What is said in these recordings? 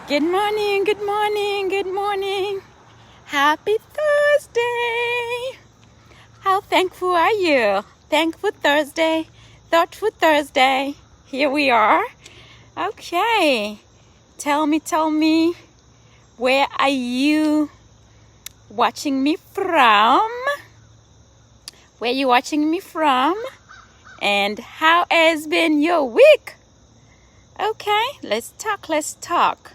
Good morning, good morning, good morning. Happy Thursday. How thankful are you? Thankful Thursday, Thoughtful Thursday. Here we are. Okay. Tell me, where are you watching me from? Where are you watching me from? And how has been your week? Okay, let's talk.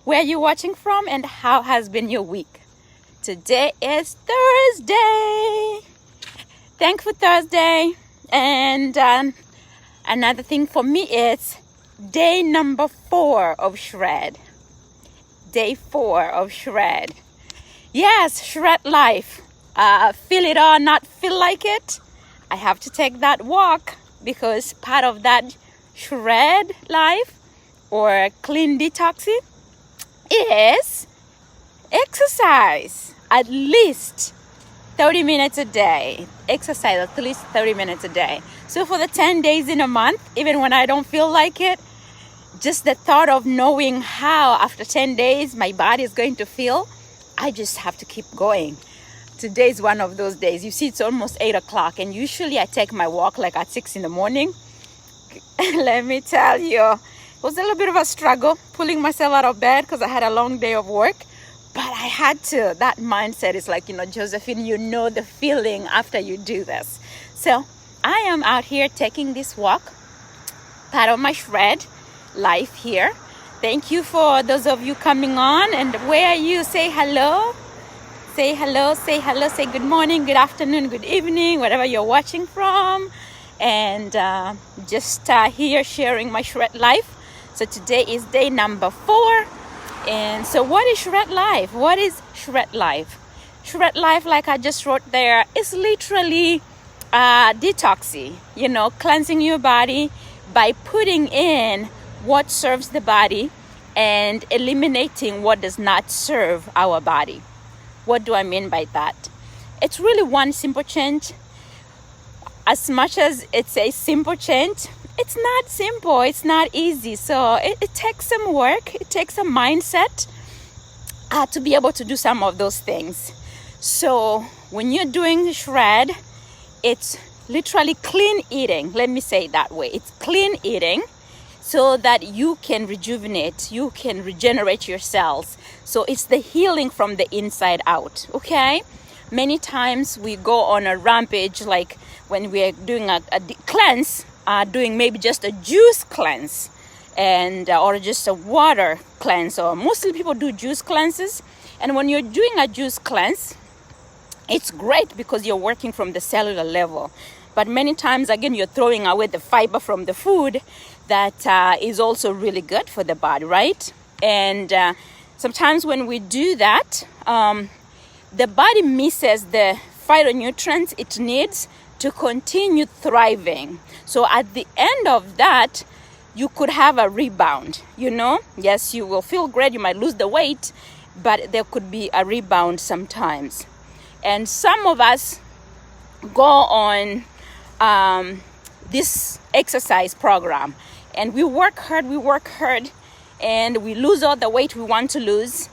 Where are you watching from and how has been your week? Today is Thursday. Thankful Thursday. And another thing for me is day number 4 of Shred. Day 4 of Shred. Yes, Shred life. Feel it or not feel like it, I have to take that walk because part of that Shred life or clean detoxing is exercise. At least 30 minutes a day. Exercise at least 30 minutes a day. So for the 10 days in a month, even when I don't feel like it, just the thought of knowing how after 10 days my body is going to feel, I just have to keep going. Today is one of those days. You see, it's almost 8 o'clock and usually I take my walk like at 6 in the morning. Let me tell you, it was a little bit of a struggle pulling myself out of bed because I had a long day of work. But I had to. That mindset is like, Josephine, you know the feeling after you do this. So I am out here taking this walk, part of my Shred life here. Thank you for those of you coming on. And where are you? Say hello. Say hello, say good morning, good afternoon, good evening, wherever you're watching from. And just here sharing my Shred life. So today is day number 4. And so what is Shred life? What is Shred life? Shred life, like I just wrote there, is literally detoxing, cleansing your body by putting in what serves the body and eliminating what does not serve our body. What do I mean by that? It's really one simple change. As much as it's a simple change, it's not simple. It's not easy. So it takes some work. It takes a mindset to be able to do some of those things. So when you're doing Shred, it's literally clean eating. Let me say it that way. It's clean eating so that you can rejuvenate, you can regenerate your cells. So it's the healing from the inside out, okay? Many times we go on a rampage, like when we're doing a cleanse, doing maybe just a juice cleanse and or just a water cleanse, or mostly people do juice cleanses. And when you're doing a juice cleanse, it's great because you're working from the cellular level. But many times, again, you're throwing away the fiber from the food that is also really good for the body, right? And sometimes when we do that, the body misses the phytonutrients it needs to continue thriving. So at the end of that, you could have a rebound, Yes, you will feel great, you might lose the weight, but there could be a rebound sometimes. And some of us go on this exercise program and we work hard and we lose all the weight we want to lose,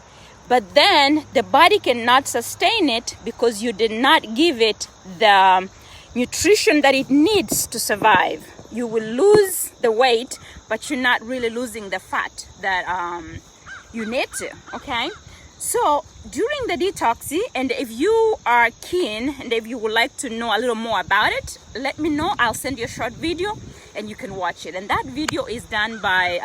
but then the body cannot sustain it because you did not give it the nutrition that it needs to survive. You will lose the weight, but you're not really losing the fat that you need to, okay? So during the detoxing, and if you are keen and if you would like to know a little more about it, let me know. I'll send you a short video and you can watch it. And that video is done by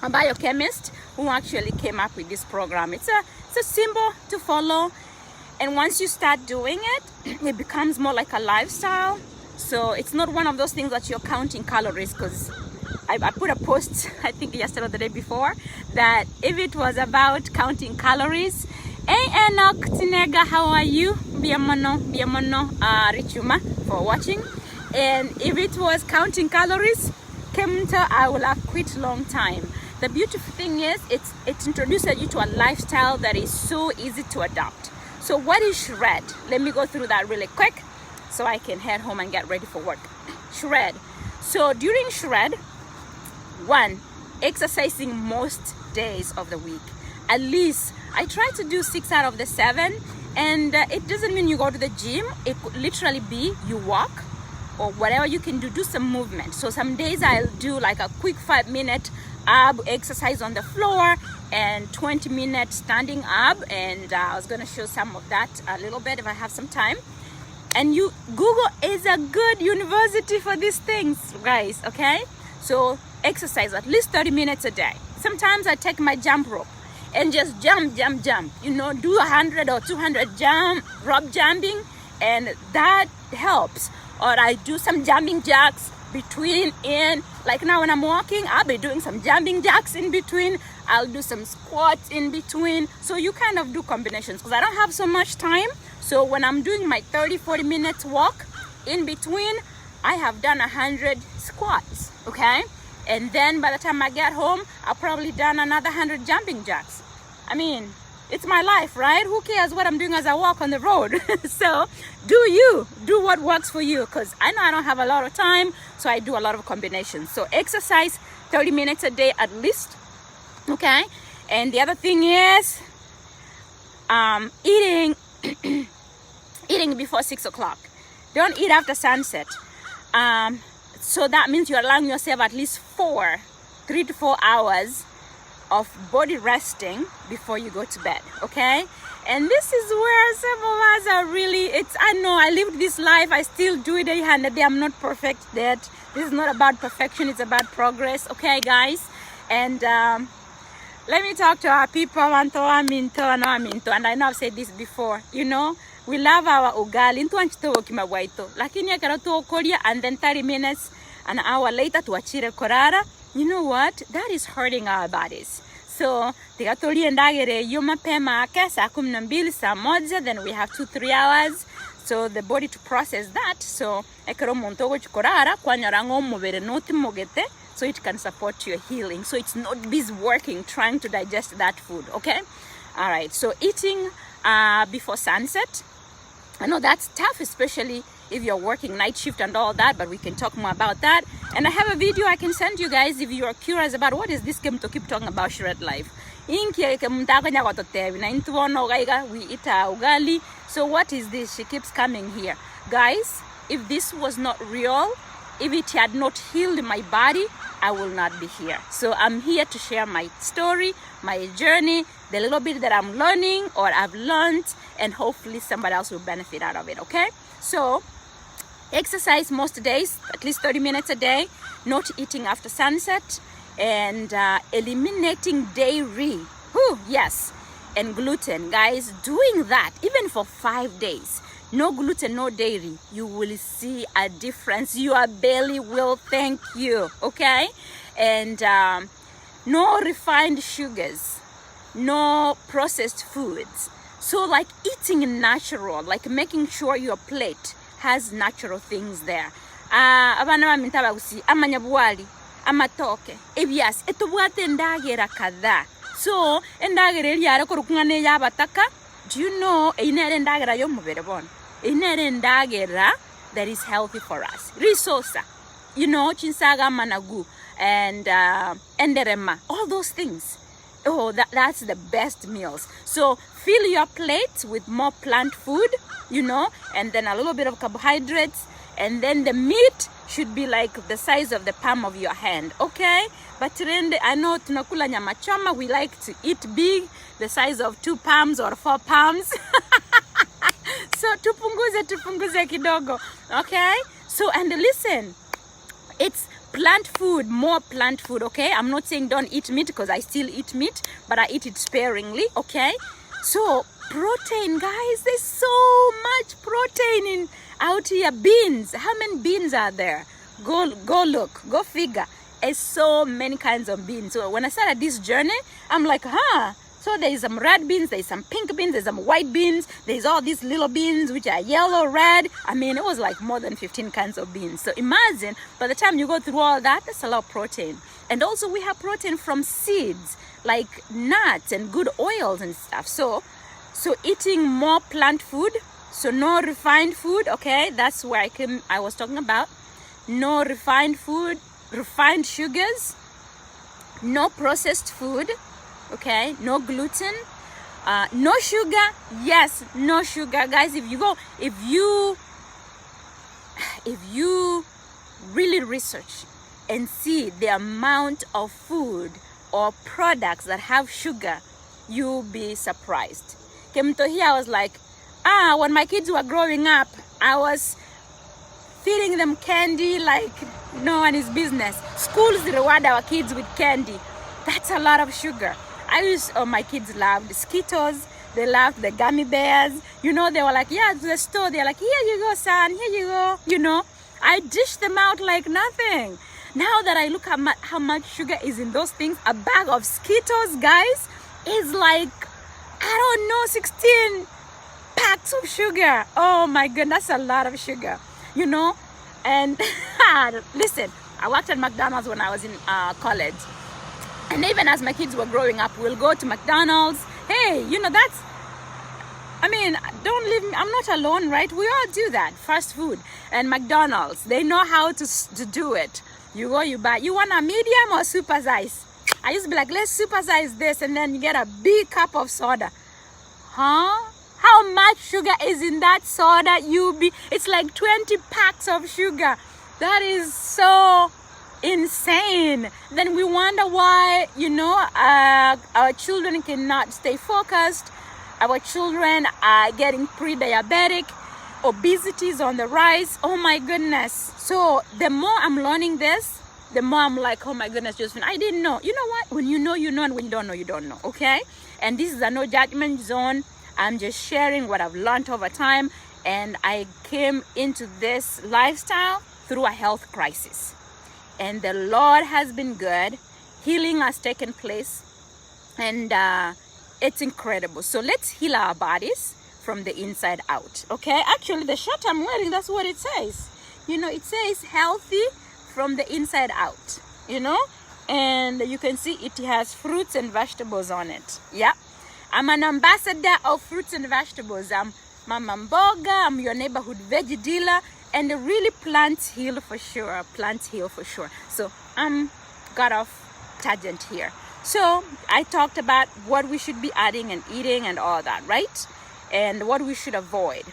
a biochemist who actually came up with this program. It's a symbol to follow. And once you start doing it, it becomes more like a lifestyle. So it's not one of those things that you're counting calories, because I put a post, I think yesterday or the day before, that if it was about counting calories, hey Enoch Tinega, how are you? Biamono, Richuma for watching. And if it was counting calories, Kemta, I will have quit long time. The beautiful thing is, it introduces you to a lifestyle that is so easy to adopt. So what is Shred? Let me go through that really quick so I can head home and get ready for work. Shred. So during Shred, 1, exercising most days of the week. At least I try to do 6 out of the 7, and it doesn't mean you go to the gym. It could literally be you walk or whatever you can do some movement. So some days I'll do like a quick 5-minute ab exercise on the floor and 20-minute standing ab, and I was gonna show some of that a little bit if I have some time. And Google is a good university for these things, guys, okay? So exercise at least 30 minutes a day. Sometimes I take my jump rope and just jump, you know, do 100 or 200 rope jumping, and that helps. Or I do some jumping jacks like now when I'm walking, I'll be doing some jumping jacks in between. I'll do some squats in between. So you kind of do combinations, because I don't have so much time. So when I'm doing my 30-40 minutes walk in between, I have done 100 squats, okay? And then by the time I get home, I've probably done another 100 jumping jacks. I mean, it's my life, right? Who cares what I'm doing as I walk on the road? So do what works for you, because I know I don't have a lot of time, so I do a lot of combinations. So exercise 30 minutes a day at least, okay? And the other thing is eating eating before 6 o'clock. Don't eat after sunset. So that means you're allowing yourself at least 3 to 4 hours of body resting before you go to bed, okay? And this is where some of us are really, I know I lived this life, I still do it and I'm not perfect yet. This is not about perfection, it's about progress, okay, guys? And let me talk to our people, and I know I've said this before, you know, we love our ugali, and then 30 minutes, an hour later, tuachire korara. You know what? That is hurting our bodies. So, then we have 2-3 hours. So the body to process that. So, so it can support your healing. So it's not busy working, trying to digest that food, okay? All right, so eating before sunset. I know that's tough, especially if you're working night shift and all that, but we can talk more about that. And I have a video I can send you guys if you are curious about what is this game to keep talking about shred life. We eat ugali. So what is this? She keeps coming here. Guys, if this was not real, if it had not healed my body, I will not be here. So I'm here to share my story, my journey, the little bit that I'm learning or I've learned, and hopefully somebody else will benefit out of it, okay? So exercise most days, at least 30 minutes a day, not eating after sunset, and eliminating dairy. Yes, and gluten. Guys, doing that even for 5 days, no gluten, no dairy, you will see a difference. Your belly will thank you, okay? And no refined sugars, no processed foods. So like eating natural, like making sure your plate has natural things there. Abana baminta bagusi amanyabuwali amatoke ebyasi etubwate ndagera kadha. So endagera elyara korukungane yabataka. Do you know inere ndagera yo mubere bona? Inere ndagera that is healthy for us. Resource, you know, chinsaga managu and enderema, all those things. Oh, that's the best meals. So fill your plate with more plant food, you know, and then a little bit of carbohydrates, and then the meat should be like the size of the palm of your hand, okay? But I know tunakula nyama choma, we like to eat big, the size of 2 palms or 4 palms. So tupunguze kidogo, okay? So, and listen, it's plant food, more plant food, okay? I'm not saying don't eat meat, because I still eat meat, but I eat it sparingly, okay? So protein, guys, there's so much protein in out here. Beans, how many beans are there? Go look, go figure. There's so many kinds of beans. So when I started this journey, I'm like, so there's some red beans, there's some pink beans, there's some white beans, there's all these little beans which are yellow, red. I mean, it was like more than 15 kinds of beans. So imagine, by the time you go through all that, that's a lot of protein. And also we have protein from seeds, like nuts and good oils and stuff. So eating more plant food, so no refined food, okay? That's where I was talking about. No refined food, refined sugars, no processed food, okay? No gluten, no sugar. Yes, no sugar, guys. If you really research and see the amount of food or products that have sugar, you'll be surprised. Came to here, I was like, when my kids were growing up, I was feeding them candy like no one is business. Schools reward our kids with candy. That's a lot of sugar. My kids loved Skittles. They loved the gummy bears. They were like, yeah, to the store. They're like, here you go, son. Here you go. I dished them out like nothing. Now that I look at how much sugar is in those things, a bag of Skittles, guys, is like, 16 packs of sugar. Oh my goodness, that's a lot of sugar, And listen, I worked at McDonald's when I was in college. And even as my kids were growing up, we'll go to McDonald's. Hey, don't leave me. I'm not alone, right? We all do that. Fast food and McDonald's, they know how to do it. You go, you buy. You want a medium or super size? I used to be like, let's super size this, and then you get a big cup of soda. Huh? How much sugar is in that soda? It's like 20 packs of sugar. That is so insane. Then we wonder why, our children cannot stay focused. Our children are getting pre-diabetic. Obesity is on the rise. Oh my goodness. So the more I'm learning this, the more I'm like, oh my goodness, Josephine, I didn't know. You know what? When you know, you know, and when you don't know, you don't know. Okay? And this is a no judgment zone. I'm just sharing what I've learned over time. And I came into this lifestyle through a health crisis. And the Lord has been good. Healing has taken place. And it's incredible. So let's heal our bodies from the inside out. Okay? Actually, the shirt I'm wearing, that's what it says. It says healthy from the inside out. And you can see it has fruits and vegetables on it. Yeah. I'm an ambassador of fruits and vegetables. I'm Mama Mboga. I'm your neighborhood veggie dealer. And really plants heal for sure. Plants heal for sure. So got off tangent here. So I talked about what we should be adding and eating and all that, right? And what we should avoid.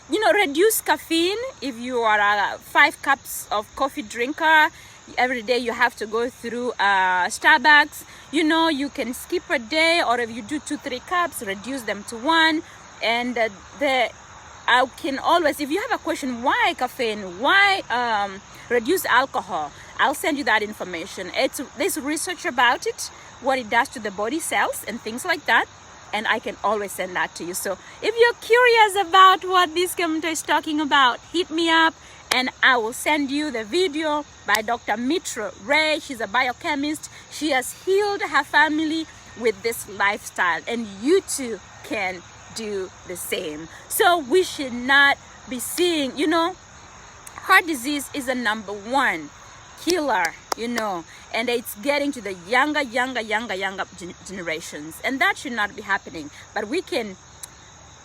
Reduce caffeine. If you are a 5 cups of coffee drinker, every day you have to go through Starbucks. You can skip a day, or if you do 2-3 cups, reduce them to 1. And I can always, if you have a question, why caffeine, why reduce alcohol, I'll send you that information. There's research about it, what it does to the body cells and things like that. And I can always send that to you. So if you're curious about what this commenter is talking about, hit me up and I will send you the video by Dr. Mitra Ray. She's a biochemist. She has healed her family with this lifestyle, and you too can do the same. So we should not be seeing, heart disease is a number 1 killer, and it's getting to the younger generations, and that should not be happening. But we can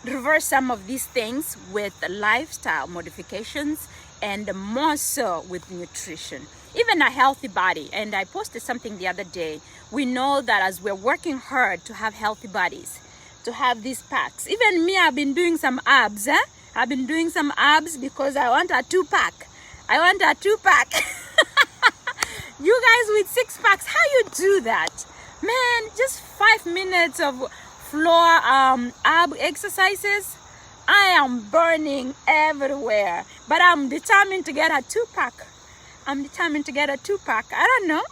reverse some of these things with lifestyle modifications, and more so with nutrition, even a healthy body. And I posted something the other day. We know that as we're working hard to have healthy bodies, to have these packs, even me, I've been doing some abs. I've been doing some abs because I want a 2-pack. You guys with 6 packs, how you do that? Man, just 5 minutes of floor ab exercises. I am burning everywhere, but I'm determined to get a 2-pack. I don't know.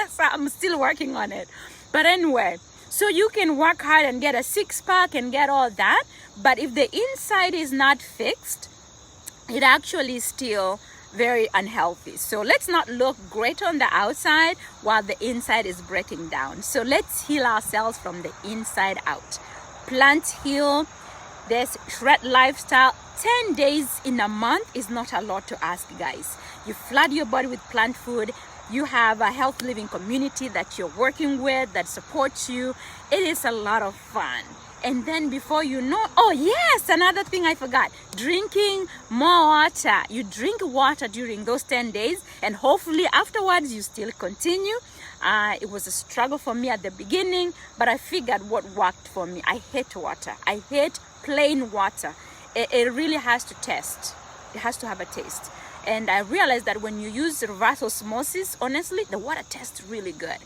So I'm still working on it. But anyway, so you can work hard and get a 6-pack and get all that. But if the inside is not fixed, it actually is still very unhealthy. So let's not look great on the outside while the inside is breaking down. So let's heal ourselves from the inside out. Plant heal. This shred lifestyle, 10 days in a month is not a lot to ask, guys. You flood your body with plant food. You have a health living community that you're working with that supports you. It is a lot of fun. And then before you know, oh yes, another thing I forgot, drinking more water. You drink water during those 10 days, and hopefully afterwards you still continue. It was a struggle for me at the beginning, but I figured what worked for me. I hate water. I hate plain water. It really has to taste. It has to have a taste. And I realized that when you use reverse osmosis, honestly, the water tastes really good.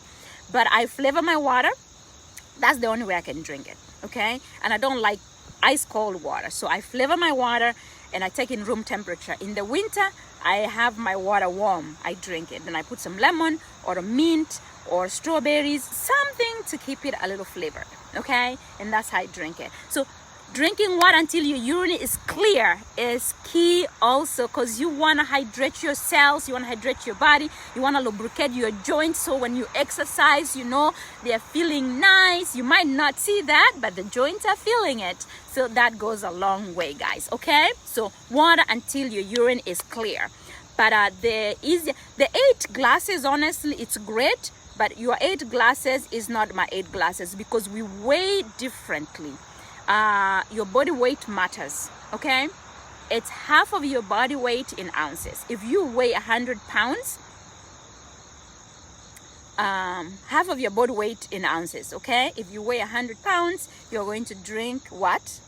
But I flavor my water. That's the only way I can drink it, okay? And I don't like ice cold water. So I flavor my water and I take in room temperature. In the winter, I have my water warm. I drink it. Then I put some lemon or a mint or strawberries, something to keep it a little flavored, okay? And that's how I drink it. So drinking water until your urine is clear is key also, because you want to hydrate your cells, you want to hydrate your body, you want to lubricate your joints, so when you exercise, you know, they're feeling nice. You might not see that, but the joints are feeling it. So that goes a long way, guys, okay? So water until your urine is clear. But the 8 glasses, honestly, it's great, but your 8 glasses is not my 8 glasses, because we weigh differently. Your body weight matters, okay? It's half of your body weight in ounces. If you weigh 100 pounds, half of your body weight in ounces, okay? If you weigh 100 pounds, you're going to drink what?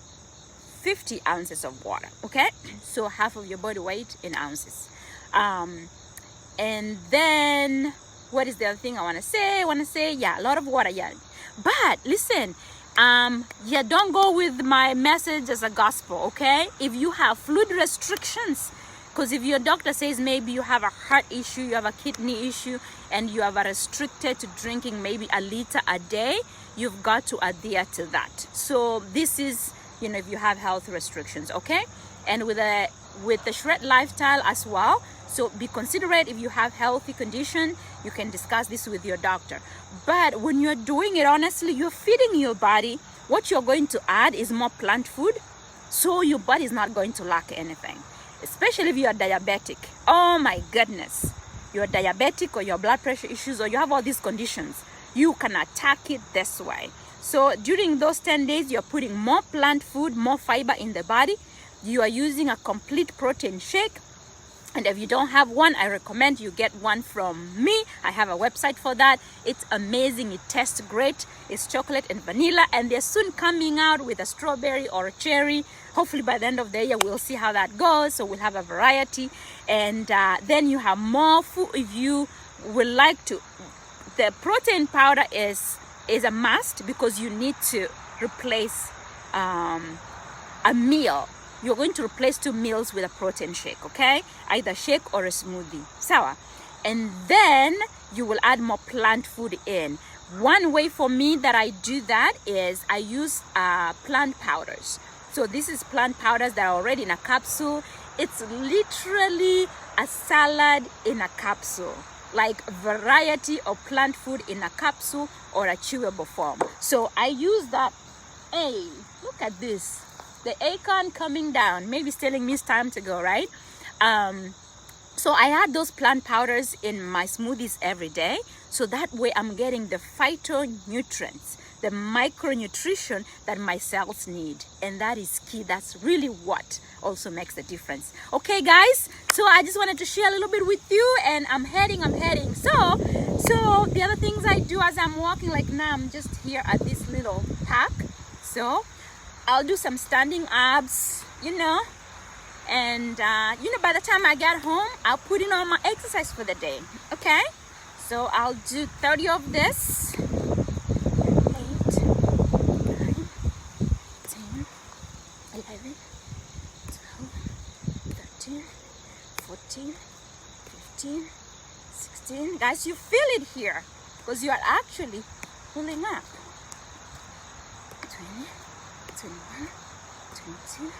50 ounces of water, okay? So half of your body weight in ounces. And then, what is the other thing I want to say? Yeah, a lot of water, yeah. But listen, yeah, don't go with my message as a gospel, okay? If you have fluid restrictions, because if your doctor says maybe you have a heart issue, you have a kidney issue, and you are restricted to drinking maybe a liter a day, you've got to adhere to that. So this is, you know, if you have health restrictions, okay? And with the shred lifestyle as well. So be considerate. If you have healthy condition, you can discuss this with your doctor. But when you're doing it, honestly, you're feeding your body. What you're going to add is more plant food, so your body is not going to lack anything, especially if you are diabetic. Oh my goodness, you're diabetic, or your blood pressure issues, or you have all these conditions, you can attack it this way. So during those 10 days, you're putting more plant food, more fiber in the body. You are using a complete protein shake. And if you don't have one, I recommend you get one from me. I have a website for that. It's amazing. It tastes great. It's chocolate and vanilla. And they're soon coming out with a strawberry or a cherry. Hopefully by the end of the year, we'll see how that goes. So we'll have a variety. And then you have more food if you would like to. The protein powder is a must, because you need to replace a meal. You're going to replace 2 meals with a protein shake, okay? Either shake or a smoothie. Sour. And then you will add more plant food in. One way for me that I do that is I use plant powders. So this is plant powders that are already in a capsule. It's literally a salad in a capsule, like variety of plant food in a capsule or a chewable form. So I use that. Hey, look at this. The acorn coming down, maybe it's telling me it's time to go, right? So I add those plant powders in my smoothies every day, so that way I'm getting the phytonutrients, the micronutrition that my cells need. And that is key. That's really what also makes the difference. Okay, guys, so I just wanted to share a little bit with you, and I'm heading. So the other things I do as I'm walking, like now I'm just here at this little park. So I'll do some standing abs, you know, and you know, by the time I get home, I'll put in all my exercise for the day, okay? So I'll do 30 of this. 8, 9, 10, 11, 12, 13, 14, 15, 16. Guys, you feel it here, because you are actually pulling up. 20. 21, 22,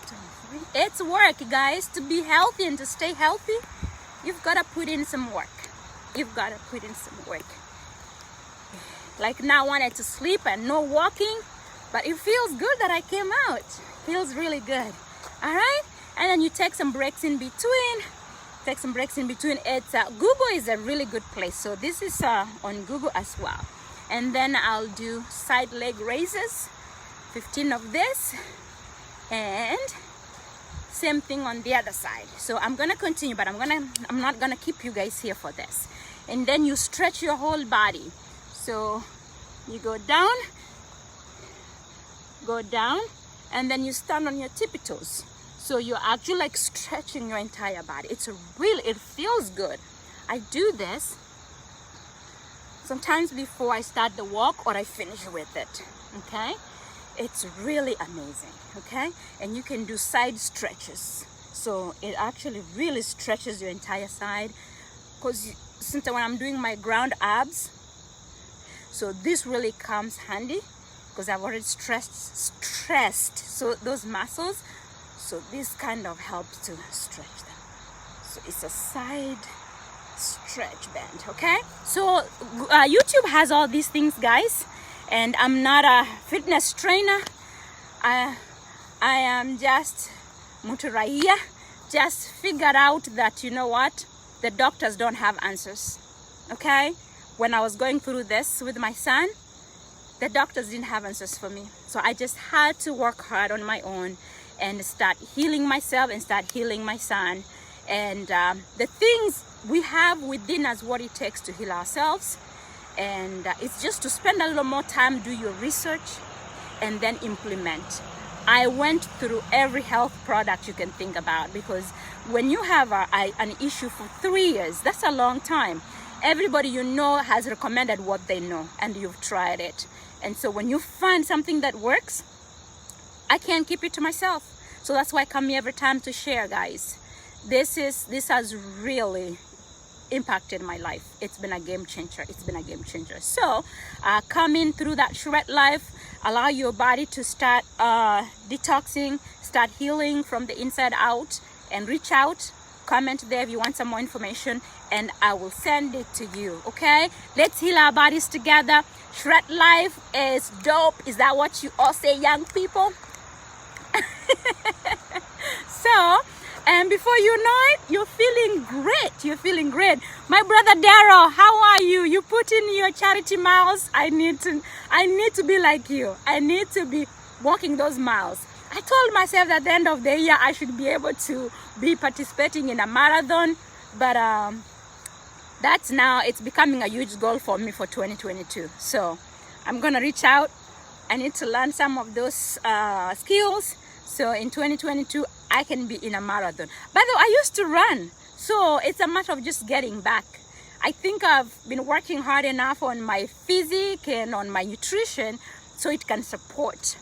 23. It's work, guys. To be healthy and to stay healthy, you've got to put in some work. Like now, I wanted to sleep and no walking, but it feels good that I came out. Feels really good. All right? And then you take some breaks in between. It's Google is a really good place. So this is on Google as well. And then I'll do side leg raises. 15 of this, and same thing on the other side. So I'm gonna continue, but I'm not gonna keep you guys here for this. and then you stretch your whole body. So you go down, and then you stand on your tippy toes. So you're actually like stretching your entire body. It feels good. I do this sometimes before I start the walk or I finish with it, okay? It's really amazing, okay? And you can do side stretches. So it actually really stretches your entire side, because since when I'm doing my ground abs, so this really comes handy because I've already stressed so those muscles. So this kind of helps to stretch them. So it's a side stretch band, okay? So YouTube has all these things, guys, and I'm not a fitness trainer. I am just muturaiya, just figured out that, you know what, the doctors don't have answers, okay? When I was going through this with my son, the doctors didn't have answers for me. So I just had to work hard on my own and start healing myself and start healing my son. And the things we have within us, what it takes to heal ourselves. And it's just to spend a little more time, do your research, and then implement. I went through every health product you can think about, because when you have an issue for 3 years, that's a long time. Everybody you know has recommended what they know, and you've tried it. And so when you find something that works, I can't keep it to myself. So that's why I come here every time to share, guys. This has really impacted my life. It's been a game changer. So come in through that shred life, allow your body to start detoxing, start healing from the inside out, and reach out, comment there if you want some more information, and I will send it to you. Okay, let's heal our bodies together. Shred life is dope. Is that what you all say, young people? So, and before you know it, you're feeling great. My brother Daryl, how are you? You put in your charity miles. I need to be like you. I need to be walking those miles. I told myself at the end of the year I should be able to be participating in a marathon, but it's becoming a huge goal for me for 2022. So I'm gonna reach out. I need to learn some of those skills, so in 2022 I can be in a marathon. By the way, I used to run, so it's a matter of just getting back. I think I've been working hard enough on my physique and on my nutrition so it can support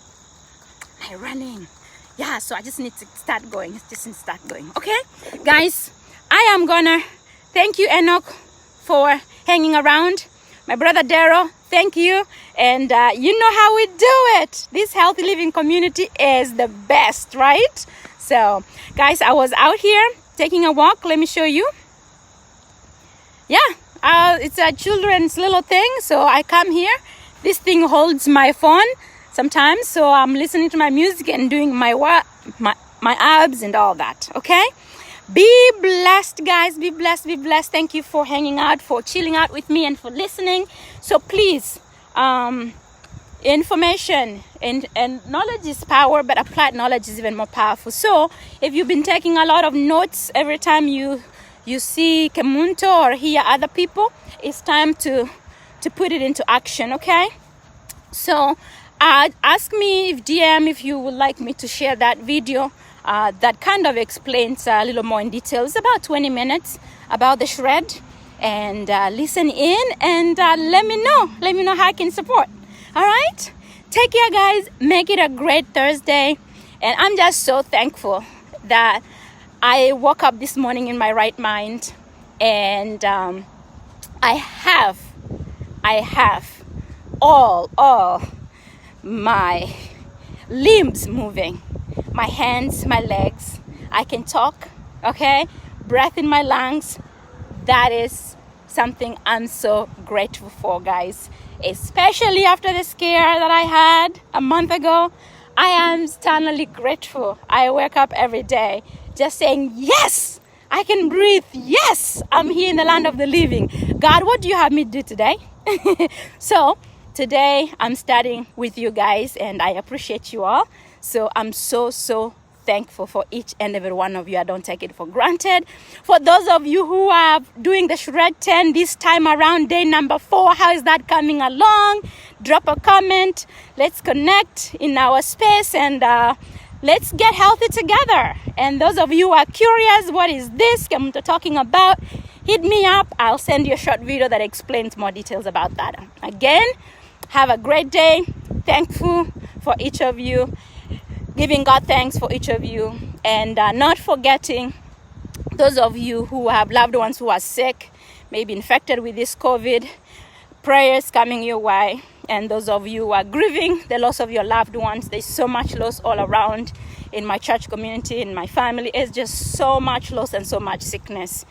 my running. Yeah, so I just need to start going. Okay, guys, I am gonna thank you, Enoch, for hanging around. My brother Daryl, thank you. And you know how we do it. This healthy living community is the best, right? So guys, I was out here taking a walk. Let me show you. Yeah, it's a children's little thing, so I come here. This thing holds my phone sometimes, so I'm listening to my music and doing my abs and all that. Okay, be blessed, guys. Be blessed. Thank you for hanging out, for chilling out with me, and for listening. So please, information and knowledge is power, but applied knowledge is even more powerful. So if you've been taking a lot of notes every time you see Kemunto or hear other people, it's time to put it into action. Okay, so ask me if you would like me to share that video that kind of explains a little more in detail. It's about 20 minutes about the shred, and listen in and let me know how I can support. All right, take care, guys. Make it a great Thursday, and I'm just so thankful that I woke up this morning in my right mind, and I have all my limbs moving, my hands, my legs. I can talk, okay? Breath in my lungs. That is something I'm so grateful for, guys. Especially after the scare that I had a month ago, I am eternally grateful. I wake up every day just saying, yes, I can breathe. Yes, I'm here in the land of the living. God, what do you have me do today? So today I'm starting with you guys, and I appreciate you all. So I'm so thankful for each and every one of you. I don't take it for granted. For those of you who are doing the Shred 10 this time around, day number 4, how is that coming along? Drop a comment. Let's connect in our space and let's get healthy together. And those of you who are curious, what is this I'm talking about? Hit me up. I'll send you a short video that explains more details about that. Again, have a great day. Thankful for each of you. Giving God thanks for each of you. And not forgetting those of you who have loved ones who are sick, maybe infected with this COVID, prayers coming your way. And those of you who are grieving the loss of your loved ones, there's so much loss all around in my church community, in my family. It's just so much loss and so much sickness.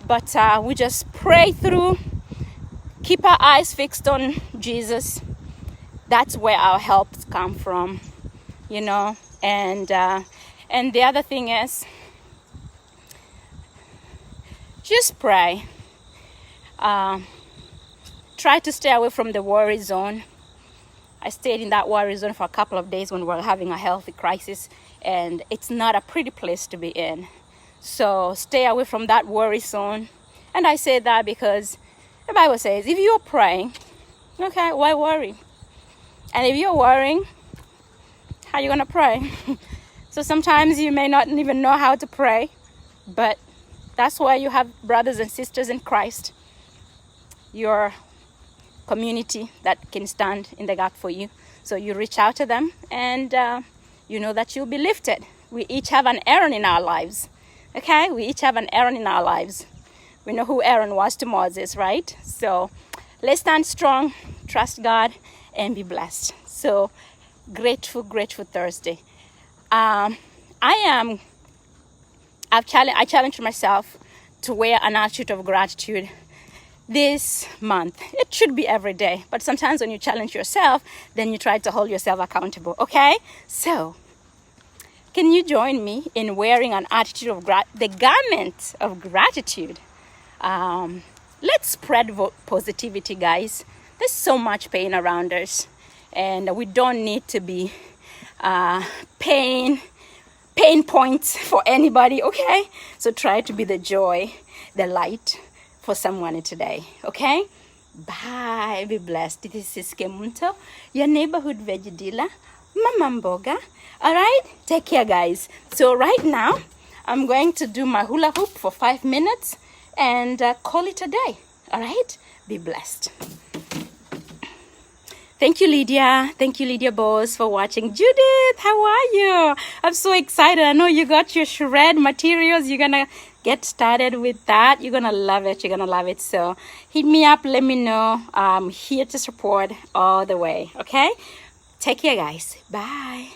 But we just pray through, keep our eyes fixed on Jesus. That's where our help comes from, you know. And the other thing is, just pray. Try to stay away from the worry zone. I stayed in that worry zone for a couple of days when we were having a health crisis, and it's not a pretty place to be in. So stay away from that worry zone. And I say that because the Bible says, if you're praying, okay, why worry? And if you're worrying, how are you going to pray? So sometimes you may not even know how to pray, but that's why you have brothers and sisters in Christ, your community that can stand in the gap for you. So you reach out to them and you know that you'll be lifted. We each have an Aaron in our lives. Okay, we each have an Aaron in our lives. We know who Aaron was to Moses, right? So let's stand strong, trust God, and be blessed. So grateful Thursday. I challenged myself to wear an attitude of gratitude this month. It should be every day, but sometimes when you challenge yourself, then you try to hold yourself accountable. Okay, so can you join me in wearing an attitude of the garment of gratitude? Let's spread positivity, guys. There's so much pain around us, and we don't need to be pain points for anybody. Okay, so try to be the joy, the light for someone today. Okay, bye. Be blessed. This is Kemunto, your neighborhood veggie dealer, Mama Mboga. All right, take care, guys. So right now I'm going to do my hula hoop for 5 minutes and call it a day. All right, be blessed. Thank you, Lydia. Thank you, Lydia Bose, for watching. Judith, how are you? I'm so excited. I know you got your shred materials. You're gonna get started with that. You're gonna love it. You're gonna love it. So hit me up. Let me know. I'm here to support all the way. Okay, take care, guys. Bye.